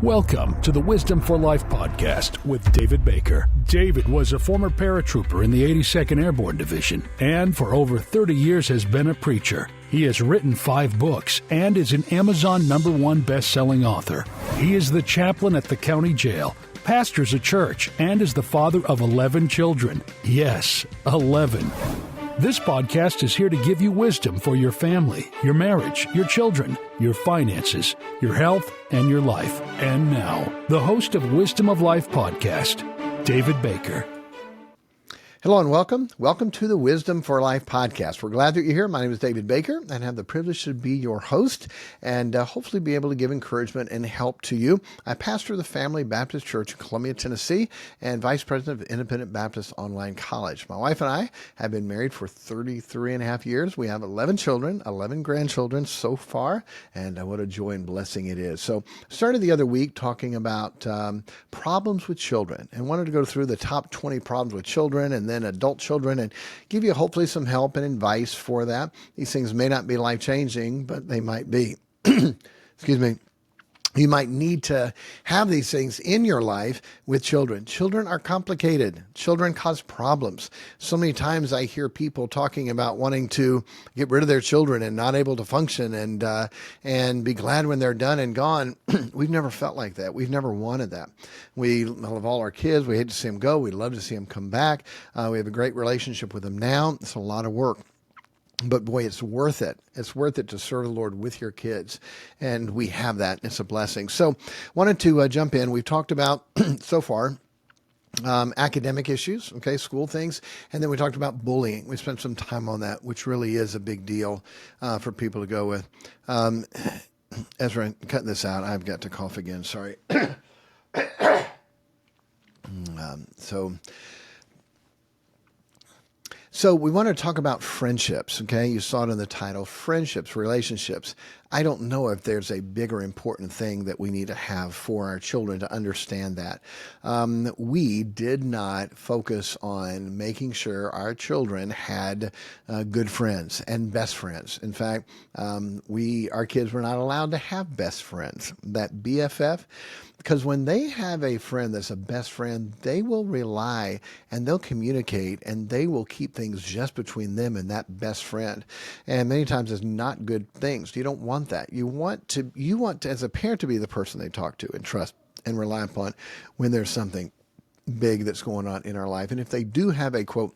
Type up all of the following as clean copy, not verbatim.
Welcome to the Wisdom for Life podcast with David Baker. David was a former paratrooper in the 82nd Airborne Division and for over 30 years has been a preacher. He has written 5 books and is an Amazon #1 best-selling author. He is the chaplain at the county jail, pastors a church, and is the father of 11 children. Yes, 11. This podcast is here to give you wisdom for your family, your marriage, your children, your finances, your health, and your life. And now, the host of Wisdom of Life podcast, David Baker. Hello and welcome. Welcome to the Wisdom for Life podcast. We're glad that you're here. My name is David Baker and I have the privilege to be your host and hopefully be able to give encouragement and help to you. I pastor the Family Baptist Church in Columbia, Tennessee, and vice president of Independent Baptist Online College. My wife and I have been married for 33 and a half years. We have 11 children, 11 grandchildren so far, and what a joy and blessing it is. So started the other week talking about problems with children and wanted to go through the top 20 problems with children and then adult children and give you hopefully some help and advice for that. These things may not be life-changing, but they might be. Excuse me. You might need to have these things in your life with children. Children are complicated. Children cause problems. So many times I hear people talking about wanting to get rid of their children and not able to function and be glad when they're done and gone. We've never felt like that. We've never wanted that. We love all our kids. We hate to see them go. We love to see them come back. We have a great relationship with them now. It's a lot of work. But boy, it's worth it. It's worth it to serve the Lord with your kids. And we have that. It's a blessing. So wanted to jump in. We've talked about so far academic issues, okay, school things. And then we talked about bullying. We spent some time on that, which really is a big deal for people to go with. Ezra, I'm cutting this out. I've got to cough again. Sorry. So we want to talk about friendships, okay? You saw it in the title, friendships, relationships. I don't know if there's a bigger important thing that we need to have for our children to understand that. We did not focus on making sure our children had good friends and best friends. In fact, our kids were not allowed to have best friends, that BFF. Because when they have a friend that's a best friend, they will rely and they'll communicate and they will keep things just between them and that best friend. And many times it's not good things. You don't want that. You want to, as a parent, to be the person they talk to and trust and rely upon when there's something big that's going on in our life. And if they do have a, quote,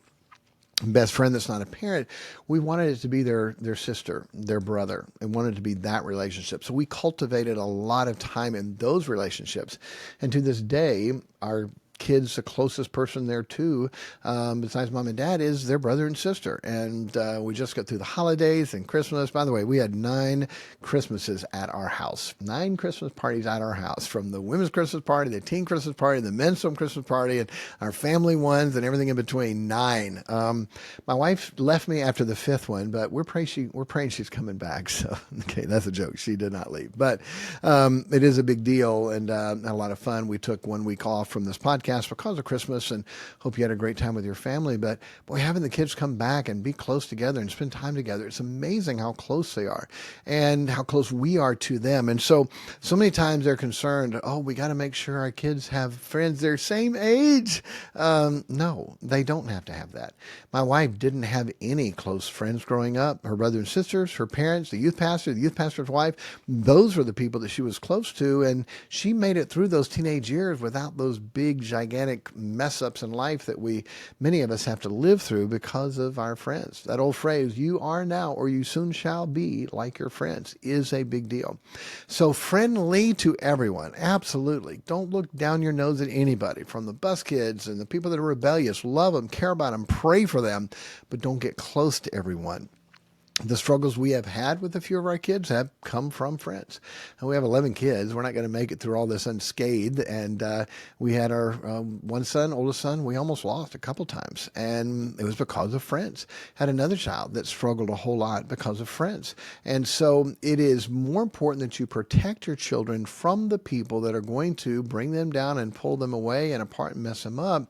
best friend that's not a parent, we wanted it to be their sister, their brother, and wanted it to be that relationship. So we cultivated a lot of time in those relationships. And to this day, our kids, the closest person there too, besides mom and dad, is their brother and sister. And we just got through the holidays and Christmas. By the way, we had 9 Christmases at our house, 9 Christmas parties at our house, from the women's Christmas party, the teen Christmas party, the men's Christmas party, and our family ones and everything in between. 9. My wife left me after the 5th one, but we're praying she's coming back. So, okay, that's a joke. She did not leave, but it is a big deal and a lot of fun. We took 1 week off from this podcast because of Christmas and hope you had a great time with your family. But boy, having the kids come back and be close together and spend time together, it's amazing how close they are and how close we are to them. And so many times they're concerned, oh, we got to make sure our kids have friends their same age. No, they don't have to have that. My wife didn't have any close friends growing up. Her brother and sisters, her parents, the youth pastor's wife, those were the people that she was close to. And she made it through those teenage years without those big, gigantic mess ups in life that many of us have to live through because of our friends. That old phrase, you are now or you soon shall be like your friends, is a big deal. So friendly to everyone. Absolutely. Don't look down your nose at anybody, from the bus kids and the people that are rebellious. Love them, care about them, pray for them, but don't get close to everyone. The struggles we have had with a few of our kids have come from friends. And we have 11 kids. We're not going to make it through all this unscathed. And we had our oldest son, we almost lost a couple times. And it was because of friends. Had another child that struggled a whole lot because of friends. And so it is more important that you protect your children from the people that are going to bring them down and pull them away and apart and mess them up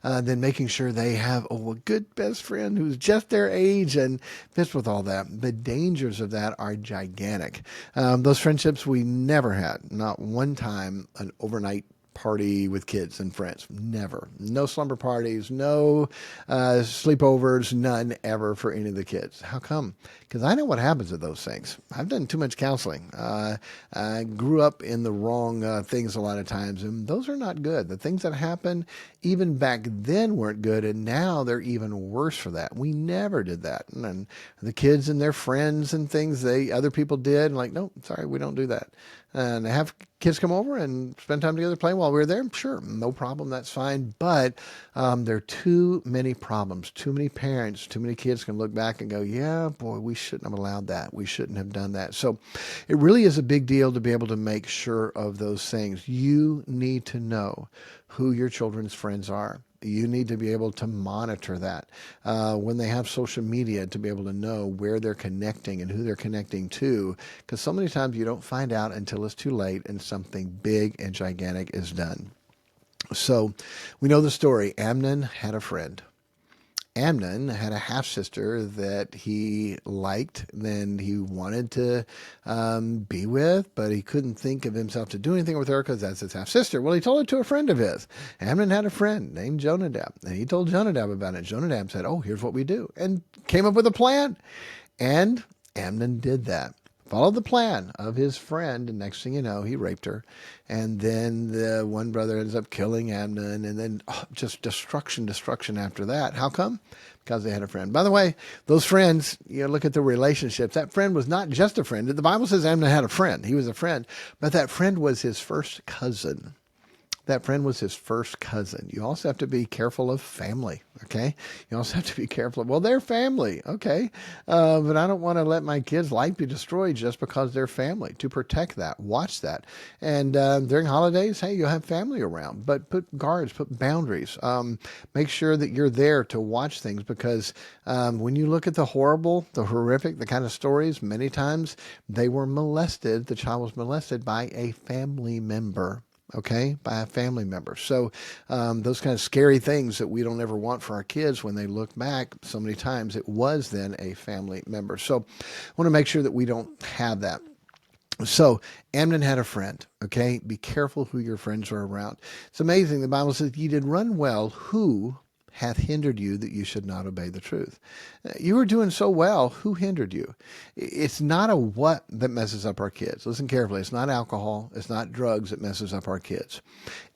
than making sure they have a good best friend who's just their age and fits with all that. that. The dangers of that are gigantic. Those friendships we never had, not one time, an overnight party with kids and friends. Never. No slumber parties, no sleepovers, none ever for any of the kids. How come? Because I know what happens at those things. I've done too much counseling. I grew up in the wrong things a lot of times, and those are not good. The things that happen even back then weren't good, and now they're even worse for that. We never did that. And the kids and their friends and things other people did, and like, no, sorry, we don't do that. And have kids come over and spend time together playing while we're there, sure, no problem, that's fine. But there are too many problems, too many parents, too many kids can look back and go, yeah, boy, we shouldn't have allowed that. We shouldn't have done that. So it really is a big deal to be able to make sure of those things. You need to know who your children's friends are. You need to be able to monitor that when they have social media, to be able to know where they're connecting and who they're connecting to, because so many times you don't find out until it's too late and something big and gigantic is done. So we know the story. Amnon had a friend. Amnon had a half-sister that he liked, then he wanted to be with, but he couldn't think of himself to do anything with her because that's his half-sister. Well, he told it to a friend of his. Amnon had a friend named Jonadab, and he told Jonadab about it. Jonadab said, oh, here's what we do, and came up with a plan. And Amnon did that. Followed the plan of his friend, and next thing you know, he raped her. And then the one brother ends up killing Amnon, and then just destruction after that. How come? Because they had a friend. By the way, those friends, look at the relationships. That friend was not just a friend. The Bible says Amnon had a friend. He was a friend, but that friend was his first cousin. That friend was his first cousin. You also have to be careful of family, okay? You also have to be careful of, well, they're family, okay? But I don't want to let my kids' life be destroyed just because they're family. To protect that, watch that. And during holidays, hey, you'll have family around, but put guards, put boundaries. Make sure that you're there to watch things, because when you look at the horrible, the horrific, the kind of stories, many times they were molested. The child was molested by a family member. Okay, by a family member. So those kind of scary things that we don't ever want for our kids, when they look back, so many times it was then a family member. So I want to make sure that we don't have that. So Amnon had a friend, okay? Be careful who your friends are around. It's amazing. The Bible says, ye did run well, who hath hindered you that you should not obey the truth. You were doing so well. Who hindered you? It's not a what that messes up our kids. Listen carefully. It's not alcohol. It's not drugs that messes up our kids.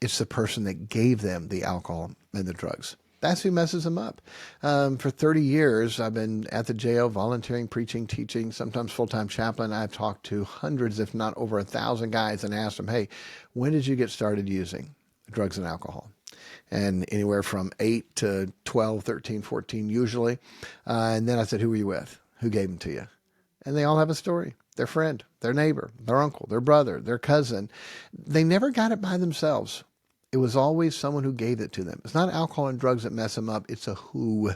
It's the person that gave them the alcohol and the drugs. That's who messes them up. For 30 years, I've been at the jail, volunteering, preaching, teaching, sometimes full-time chaplain. I've talked to hundreds, if not over 1,000 guys, and asked them, hey, when did you get started using drugs and alcohol? And anywhere from 8 to 12, 13, 14 usually. And then I said, who were you with? Who gave them to you? And they all have a story. Their friend, their neighbor, their uncle, their brother, their cousin. They never got it by themselves. It was always someone who gave it to them. It's not alcohol and drugs that mess them up. It's a who.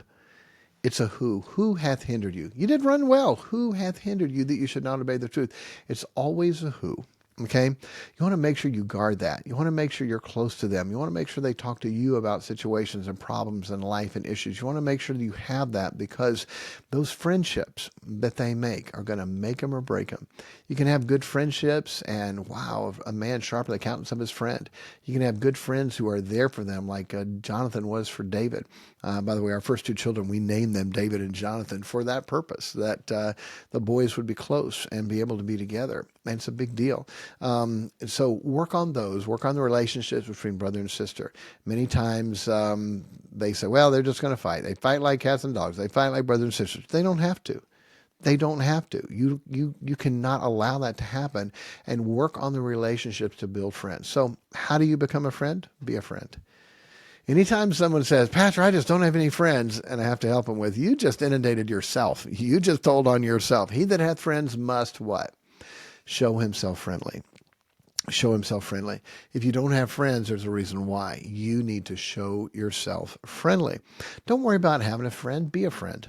It's a who. Who hath hindered you? You did run well. Who hath hindered you that you should not obey the truth? It's always a who. Okay, you want to make sure you guard that. You want to make sure you're close to them. You want to make sure they talk to you about situations and problems in life and issues. You want to make sure that you have that, because those friendships that they make are going to make them or break them. You can have good friendships, and wow, a man sharper the countenance of his friend. You can have good friends who are there for them, like Jonathan was for David. By the way, our first two children, we named them David and Jonathan for that purpose, that the boys would be close and be able to be together. And it's a big deal. So work on those, work on the relationships between brother and sister. Many times they say, well, they're just going to fight. They fight like cats and dogs. They fight like brothers and sisters. They don't have to. They don't have to. You cannot allow that to happen, and work on the relationships to build friends. So how do you become a friend? Be a friend. Anytime someone says, Pastor, I just don't have any friends, and I have to help them with, you just inundated yourself. You just told on yourself. He that hath friends must what? Show himself friendly. Show himself friendly. If you don't have friends, there's a reason why. You need to show yourself friendly. Don't worry about having a friend. Be a friend.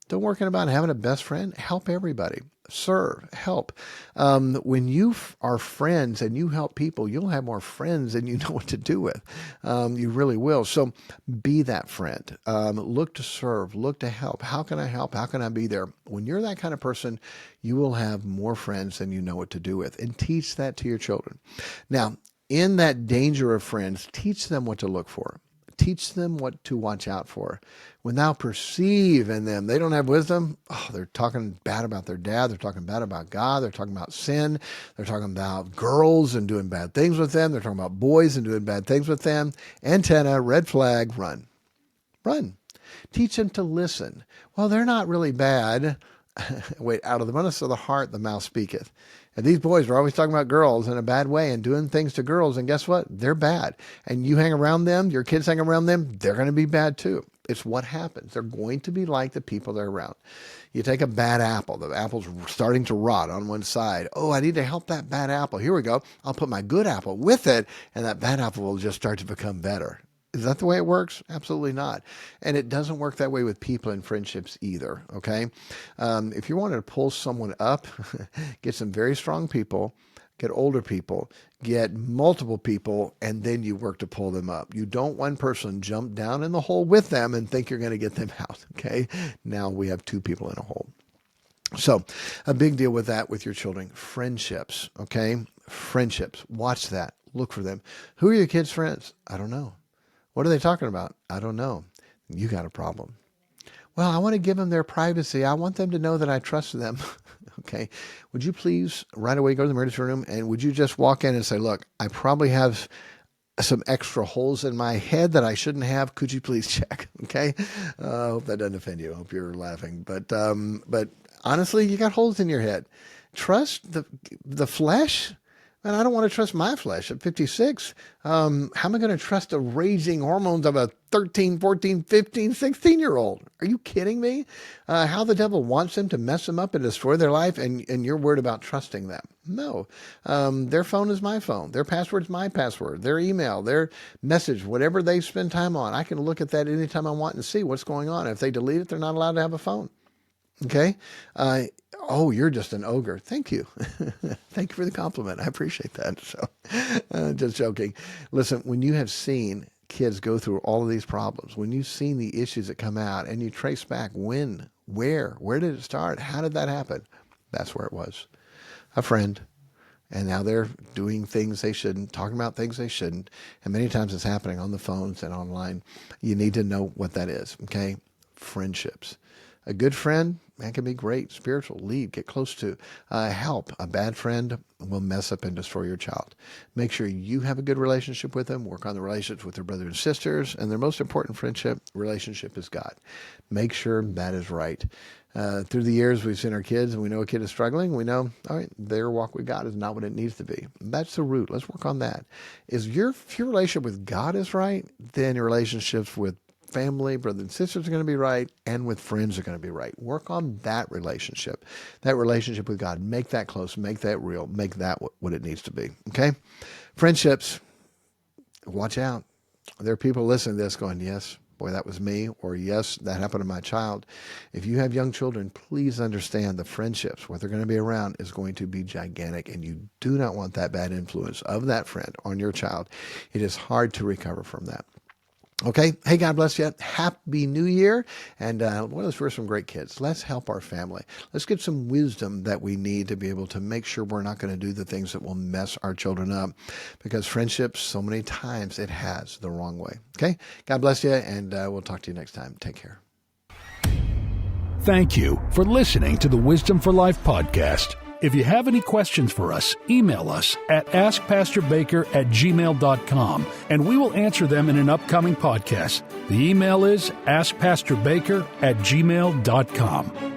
Don't worry about having a best friend. Help everybody. serve, help. When you are friends and you help people, you'll have more friends than you know what to do with. You really will. So be that friend. Look to serve, look to help. How can I help? How can I be there? When you're that kind of person, you will have more friends than you know what to do with. And teach that to your children. Now, in that danger of friends, teach them what to look for. Teach them what to watch out for. When thou perceive in them, they don't have wisdom. Oh, they're talking bad about their dad. They're talking bad about God. They're talking about sin. They're talking about girls and doing bad things with them. They're talking about boys and doing bad things with them. Antenna, red flag, run. Run. Teach them to listen. Well, they're not really bad. Wait, out of the abundance of the heart, the mouth speaketh. And these boys are always talking about girls in a bad way and doing things to girls. And guess what? They're bad. And you hang around them, your kids hang around them, they're going to be bad too. It's what happens. They're going to be like the people they're around. You take a bad apple. The apple's starting to rot on one side. Oh, I need to help that bad apple. Here we go. I'll put my good apple with it, and that bad apple will just start to become better. Is that the way it works? Absolutely not. And it doesn't work that way with people and friendships either, okay? If you wanted to pull someone up, get some very strong people, get older people, get multiple people, and then you work to pull them up. You don't one person jump down in the hole with them and think you're going to get them out, okay? Now we have two people in a hole. So a big deal with that with your children. Friendships, okay? Friendships. Watch that. Look for them. Who are your kids' friends? I don't know. What are they talking about? I don't know. You got a problem. Well, I want to give them their privacy. I want them to know that I trust them. Okay. Would you please right away go to the emergency room and would you just walk in and say, look, I probably have some extra holes in my head that I shouldn't have. Could you please check? Okay. I hope that doesn't offend you. I hope you're laughing. But honestly, you got holes in your head. Trust the flesh. Man, I don't want to trust my flesh at 56. How am I going to trust the raging hormones of a 13, 14, 15, 16-year-old? Are you kidding me? How the devil wants them to mess them up and destroy their life, and you're worried about trusting them. No. Their phone is my phone. Their password is my password. Their email, their message, whatever they spend time on, I can look at that anytime I want and see what's going on. If they delete it, they're not allowed to have a phone. Okay? Oh, you're just an ogre. Thank you. Thank you for the compliment. I appreciate that. So, just joking. Listen, when you have seen kids go through all of these problems, when you've seen the issues that come out and you trace back when, where did it start? How did that happen? That's where it was. A friend. And now they're doing things they shouldn't, talking about things they shouldn't. And many times it's happening on the phones and online. You need to know what that is. Okay? Friendships. A good friend, man, can be great, spiritual, lead, get close to, help. A bad friend will mess up and destroy your child. Make sure you have a good relationship with them. Work on the relationships with their brothers and sisters. And their most important relationship is God. Make sure that is right. Through the years, we've seen our kids and we know a kid is struggling. We know, all right, their walk with God is not what it needs to be. That's the root. Let's work on that. If your relationship with God is right, then your relationships with family, brothers and sisters are going to be right, and with friends are going to be right. Work on that relationship with God. Make that close, make that real, make that what it needs to be. Okay? Friendships, watch out. There are people listening to this going, yes, boy, that was me, or yes, that happened to my child. If you have young children, please understand the friendships, what they're going to be around is going to be gigantic, and you do not want that bad influence of that friend on your child. It is hard to recover from that. Okay. Hey, God bless you. Happy New Year. And let's hear some great kids. Let's help our family. Let's get some wisdom that we need to be able to make sure we're not going to do the things that will mess our children up, because friendships, so many times it has the wrong way. Okay. God bless you. And we'll talk to you next time. Take care. Thank you for listening to the Wisdom for Life podcast. If you have any questions for us, email us at askPastorBaker@gmail.com, and we will answer them in an upcoming podcast. The email is askPastorBaker@gmail.com.